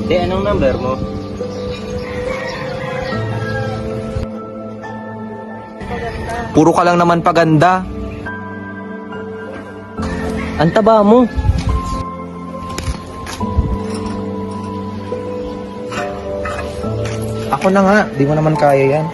Anong number mo? Puro ka lang naman paganda. Ang taba mo. Ako na nga, di mo naman kaya yan.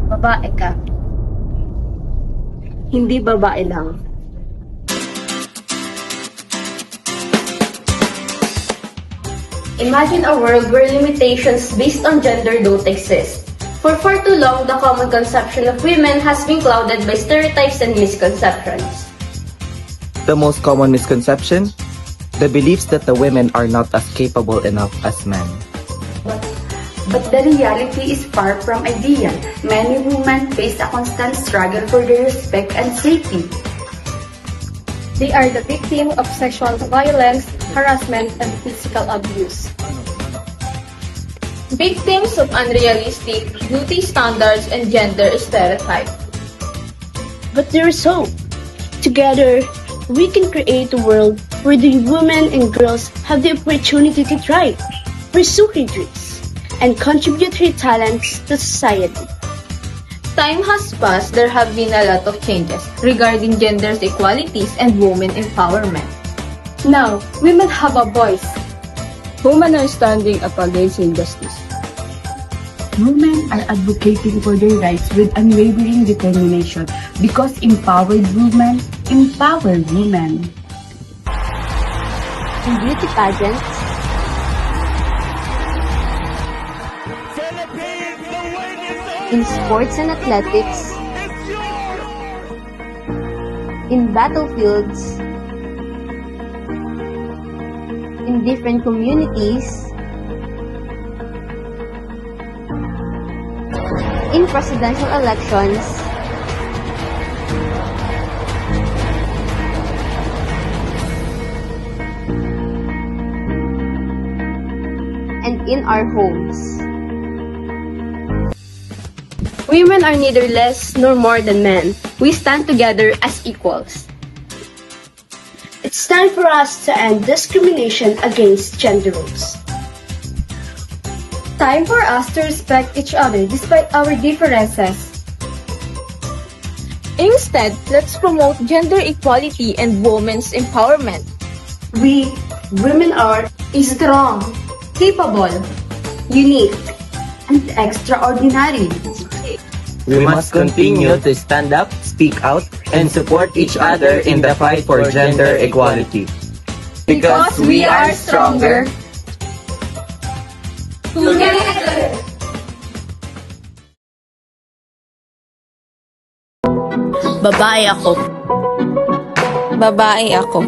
Babae ka. Hindi babae lang. Imagine a world where limitations based on gender don't exist. For far too long, the common conception of women has been clouded by stereotypes and misconceptions. The most common misconception? The beliefs that the women are not as capable enough as men. But the reality is far from ideal. Many women face a constant struggle for their respect and safety. They are the victim of sexual violence, harassment, and physical abuse. Victims of unrealistic beauty standards and gender stereotypes. But there's hope. Together, we can create a world where the women and girls have the opportunity to thrive, pursue their dreams, and contribute their talents to society. Time has passed, there have been a lot of changes regarding gender equalities and women empowerment. Now, women have a voice. Women are standing up against injustice. Women are advocating for their rights with unwavering determination because empowered women empower women. In beauty pageants, in sports and athletics, in battlefields, in different communities, in presidential elections, and in our homes. Women are neither less nor more than men. We stand together as equals. It's time for us to end discrimination against gender roles. Time for us to respect each other despite our differences. Instead, let's promote gender equality and women's empowerment. We, women are strong, capable, unique, and extraordinary. We must continue to stand up, speak out, and support each other in the fight for gender equality. Because we are stronger together. Babae ako. Babae ako.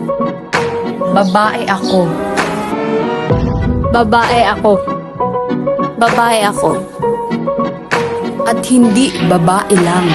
Babae ako. Babae ako. Babae ako. At hindi babae lang.